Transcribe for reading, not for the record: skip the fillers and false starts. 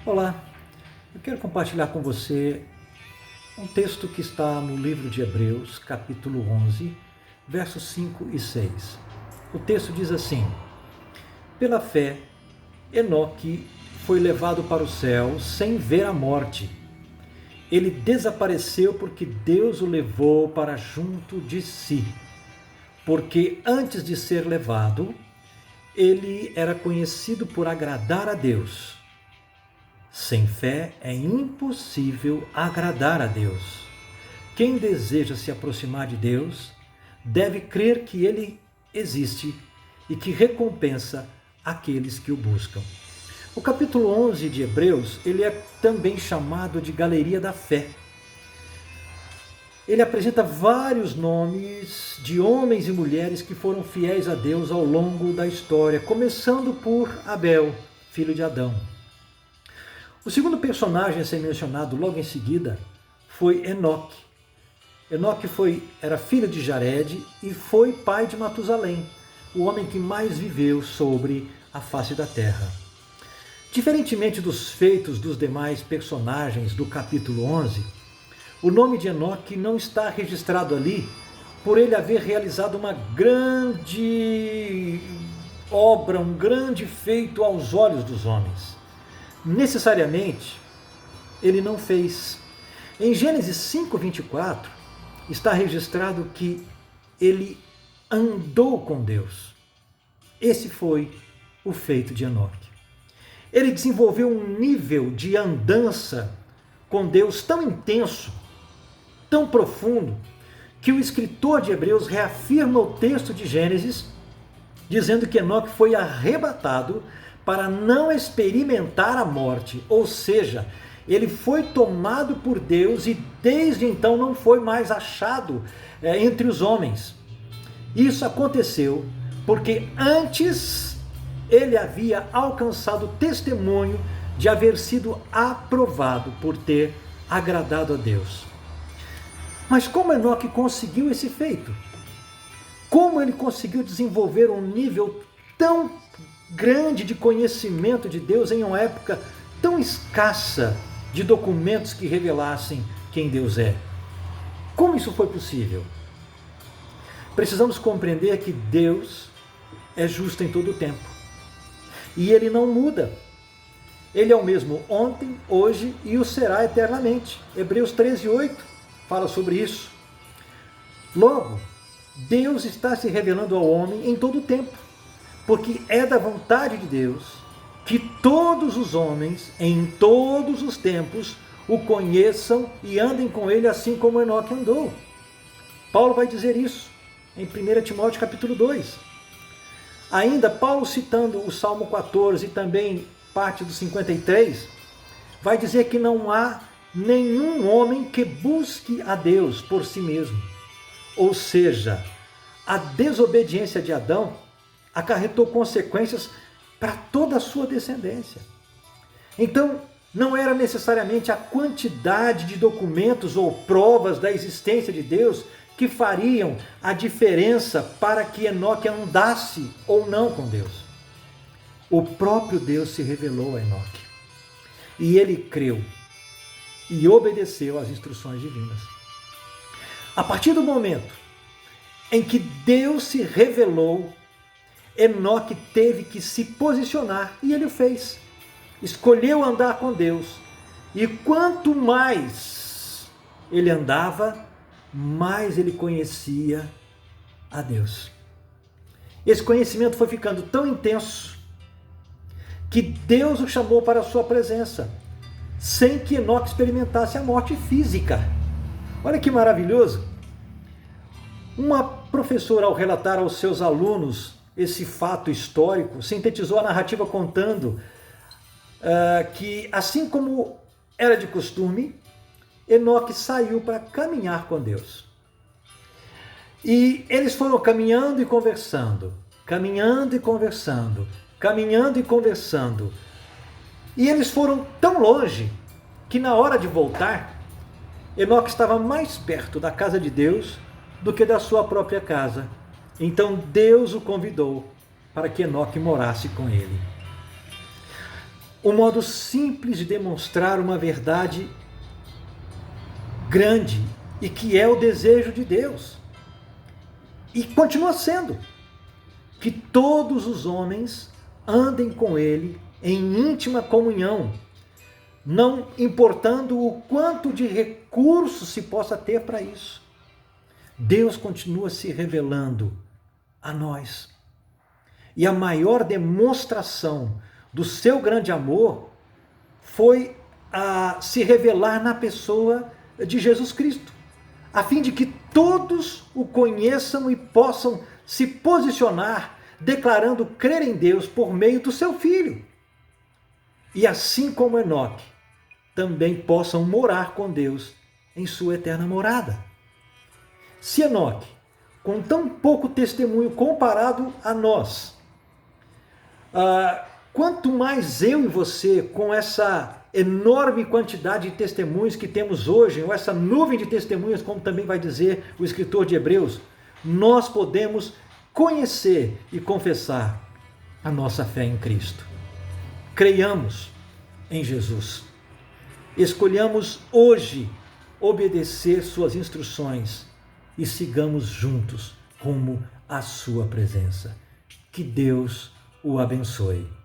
Olá, eu quero compartilhar com você um texto que está no livro de Hebreus, capítulo 11, versos 5 e 6. O texto diz assim: Pela fé, Enoque foi levado para o céu sem ver a morte. Ele desapareceu porque Deus o levou para junto de si. Porque antes de ser levado, ele era conhecido por agradar a Deus. Sem fé é impossível agradar a Deus. Quem deseja se aproximar de Deus deve crer que Ele existe e que recompensa aqueles que o buscam. O capítulo 11 de Hebreus, ele é também chamado de Galeria da Fé. Ele apresenta vários nomes de homens e mulheres que foram fiéis a Deus ao longo da história, começando por Abel, filho de Adão. O segundo personagem a ser mencionado logo em seguida foi Enoque. Enoque era filho de Jared e foi pai de Matusalém, o homem que mais viveu sobre a face da terra. Diferentemente dos feitos dos demais personagens do capítulo 11, o nome de Enoque não está registrado ali por ele haver realizado uma grande obra, um grande feito aos olhos dos homens. Necessariamente, ele não fez. Em Gênesis 5:24, está registrado que ele andou com Deus. Esse foi o feito de Enoque. Ele desenvolveu um nível de andança com Deus tão intenso, tão profundo, que o escritor de Hebreus reafirma o texto de Gênesis, dizendo que Enoque foi arrebatado para não experimentar a morte, ou seja, ele foi tomado por Deus e desde então não foi mais achado entre os homens. Isso aconteceu porque antes ele havia alcançado o testemunho de haver sido aprovado por ter agradado a Deus. Mas como Enoque conseguiu esse feito? Como ele conseguiu desenvolver um nível tão grande de conhecimento de Deus em uma época tão escassa de documentos que revelassem quem Deus é? Como isso foi possível? Precisamos compreender que Deus é justo em todo o tempo. E Ele não muda. Ele é o mesmo ontem, hoje e o será eternamente. Hebreus 13:8 fala sobre isso. Logo, Deus está se revelando ao homem em todo o tempo, porque é da vontade de Deus que todos os homens, em todos os tempos, o conheçam e andem com ele assim como Enoque andou. Paulo vai dizer isso em 1 Timóteo capítulo 2. Ainda Paulo, citando o Salmo 14 e também parte do 53, vai dizer que não há nenhum homem que busque a Deus por si mesmo. Ou seja, a desobediência de Adão acarretou consequências para toda a sua descendência. Então, não era necessariamente a quantidade de documentos ou provas da existência de Deus que fariam a diferença para que Enoque andasse ou não com Deus. O próprio Deus se revelou a Enoque. E ele creu e obedeceu às instruções divinas. A partir do momento em que Deus se revelou, Enoque teve que se posicionar e ele o fez. Escolheu andar com Deus. E quanto mais ele andava, mais ele conhecia a Deus. Esse conhecimento foi ficando tão intenso que Deus o chamou para a sua presença, sem que Enoque experimentasse a morte física. Olha que maravilhoso! Uma professora, ao relatar aos seus alunos esse fato histórico, sintetizou a narrativa contando que, assim como era de costume, Enoque saiu para caminhar com Deus. E eles foram caminhando e conversando, caminhando e conversando, caminhando e conversando. E eles foram tão longe que na hora de voltar, Enoque estava mais perto da casa de Deus do que da sua própria casa. Então Deus o convidou para que Enoque morasse com ele. um modo simples de demonstrar uma verdade grande e que é o desejo de Deus. E continua sendo que todos os homens andem com Ele em íntima comunhão, não importando o quanto de recursos se possa ter para isso. Deus continua se revelando a nós. E a maior demonstração do seu grande amor foi a se revelar na pessoa de Jesus Cristo, a fim de que todos o conheçam e possam se posicionar declarando crer em Deus por meio do seu Filho. E assim como Enoque, também possam morar com Deus em sua eterna morada. Se Enoque, com tão pouco testemunho comparado a nós, quanto mais eu e você, com essa enorme quantidade de testemunhos que temos hoje, ou essa nuvem de testemunhos, como também vai dizer o escritor de Hebreus, nós podemos conhecer e confessar a nossa fé em Cristo. Creiamos em Jesus. Escolhamos hoje obedecer suas instruções e sigamos juntos rumo à sua presença. Que Deus o abençoe.